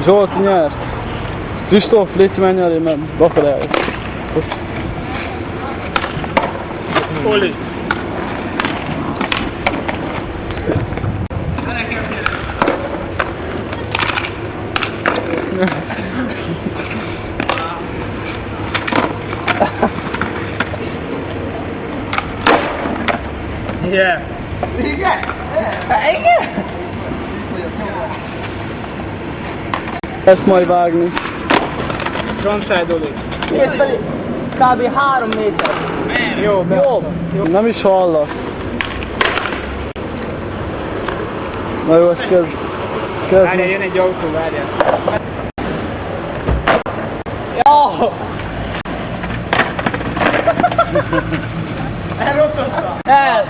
Zsolti nyert. Kristóf, légy menj elé, mert akadályozz. Oli. Yeah. Igen? Igen? Ezt majd vágni. Frontside Oli. És pedig kb. 3 méter. Jobb. Nem is hallasz. Na jó, ezt kezd. Várjál, jön egy autó, várjál. Jó! Elrontottam! El!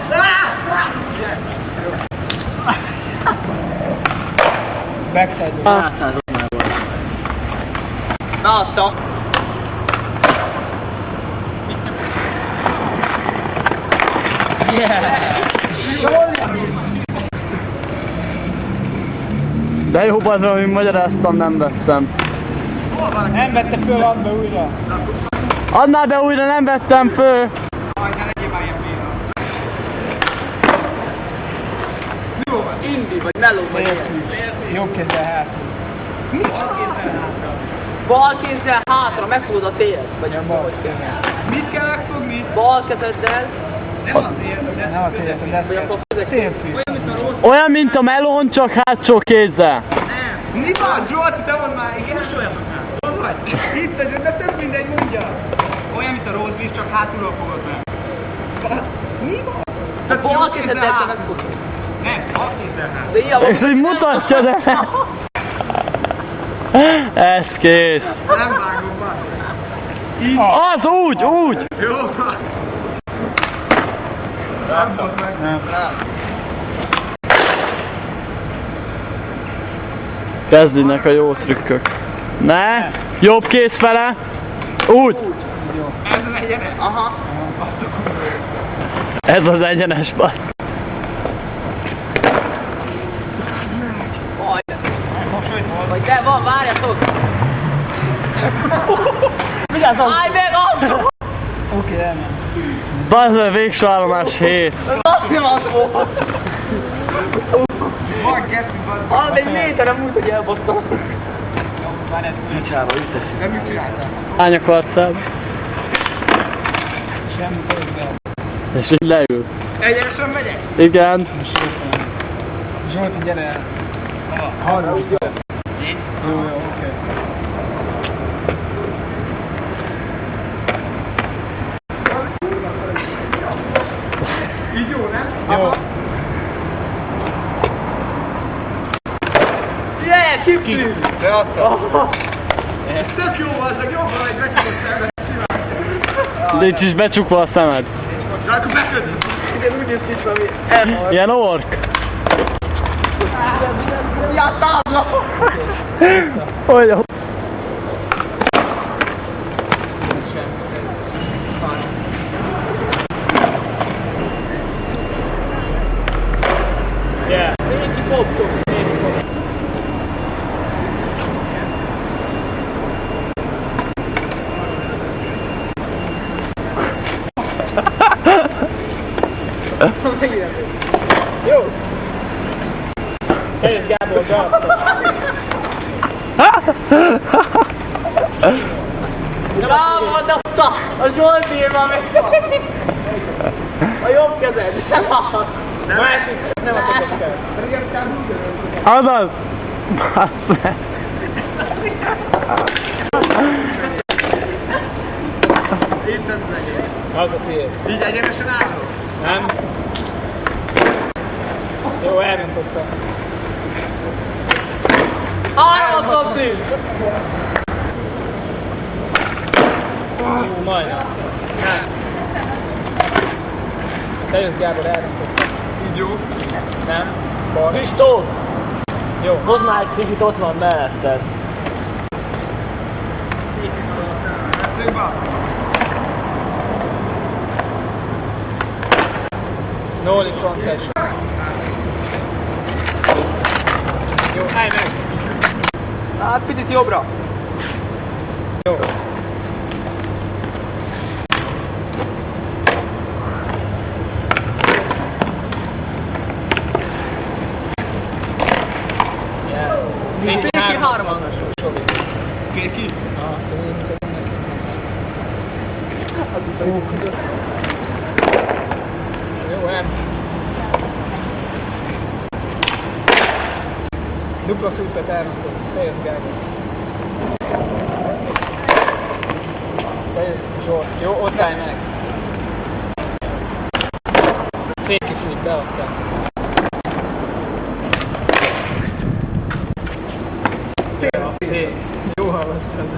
Backside Oli. Hátszázat már volt. Beadta. De jó, az amit magyaráztam, nem vettem. Nem vette föl, add be újra. Add már be újra, nem vettem föl! Majd ne legyél már ilyen béna. Indi vagy meló vagy ilyen. Jobb kézzel hátul. Bal kézzel hátra, megfogod a télet. Vagy Bal kézzel. Mit kell megfogni? bal kezeddel, Nem a térdem, de Nem a télet, a vagy akkor deszkát. Télfű. olyan, mint a rossz. Olyan, mint a melón, csak hátsó kézzel. Nem. Mi van, Zsolti, te mondd már, igen? Kussoljatok már. Hol vagy? Itt ez, de több mindegy, mondja. Olyan, mint a rózvíz, csak hátulról fogod meg. Mi van? Tehát bal jobb kézzel kezeddel te hátul. megfogod. Nem, bal kézzel hátul. De ilyen És hogy mutatja, de... Ez kész. Nem vágom, bassz. Így. Az úgy! Jó van. Nem volt meg. Kezdődnek a jó trükkök. Ne! Jobb kéz fele! Úgy! Ez az egyenes. Aha. Azt a kurva. Ez az egyenes basz. Vagy de van, várjatok! Vigyázzon! Állj meg autó! Oké, elment. Bazd meg, végső állomás 7. Az nem az volt! Van kettő, bassz. Arra egy méterem úgy, hogy elbasztam. De mit csináltál? Hány akartál? Semmi közben. És így leül. Egyenesen megyek? Igen. Zsolti, gyere el. Hallom. Így? Jó, oké. Így jó, nem? Jó. Yeah, kipfű! Beadtam. Tök jó, bazzag, jó van, hogy becsukott szemben simán. Nincs is becsukva a szemed. Ja, akkor bekötök. Igen, úgy néz ki is valami elhalt. Ilyen ork. Mi a tábla? Olyan. Még kipopsok. Jó. Helyes Gábor, beadta. Bravo, dobta! A Zsoltiéban meg! A jobb kezed! Másik, nem adtatok el. Pedig ez kb. Úgy Azaz! Basz meg. itt ez az egész. Az a tiéd. Így egyenesen állok. Nem? Jó, elrontottam. Hármat dobni! Majdnem. Te jössz, Gábor, elrontottam. Így jó. Nem? Bal. Kristóf! Jó. Hozd már egy cigit, ott van melletted. Beszéljünk be. Noli francia. Jó, állj meg! Hát picit jobbra. Jó. Négy, Hárman. Féki? Jó, el. Dupla flipet elrontott. Teljes Gábor. Teljes Zsolt. Jó, ott állj meg. Féki flip, beadtál. Jó hallottam.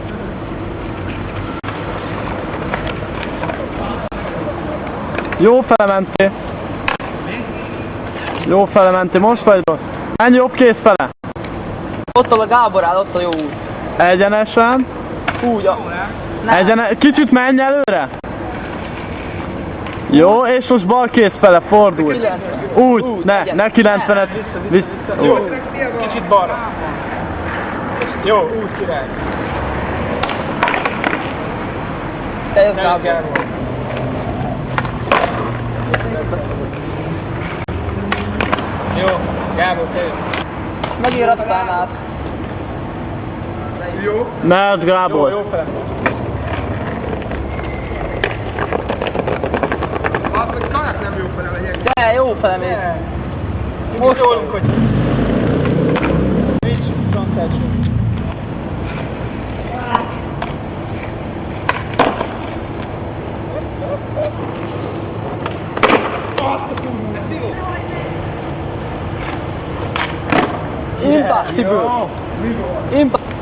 Jó fele mentél. Jó fele mentél, most vagy rossz? Ennyi jobb kész fele. Ott a Gábor áll, ott a jó út. Egyenesen. Úgy, nem. Kicsit menj előre. Jó, és most bal kész fele, fordulj. 90. Úgy, Úgy, ne 90-et. Vissza. Úgy. Jó, kicsit balra. Jó, úgy király. Teljes Teljes Gábor. Gábor. Jó, Gábor, teljes. Megint rattánálsz. Jó. Mehet Jó, Gábor. jó fele. Az, hogy kajak nem jó fele legyek. De jó fele mész. Most szólunk, hogy switch, frontside shoot. Impossible. Impossible.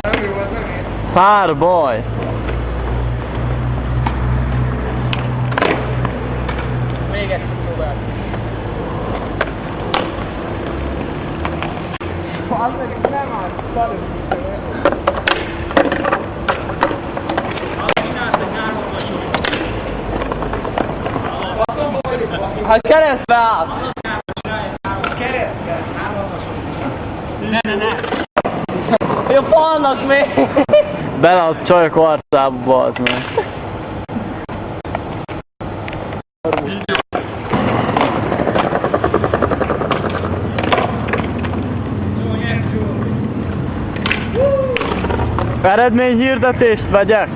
Nem jó, az nem én. Pár baj. Még egyszer próbálj. Az meg nem áll, szar ez. Baszomba vagyok, baszom. Hát keresztbe állsz. Keresztbe. Jó, falnak még. Bele az csajok arcába, bazd meg. Eredményhirdetést vegyek?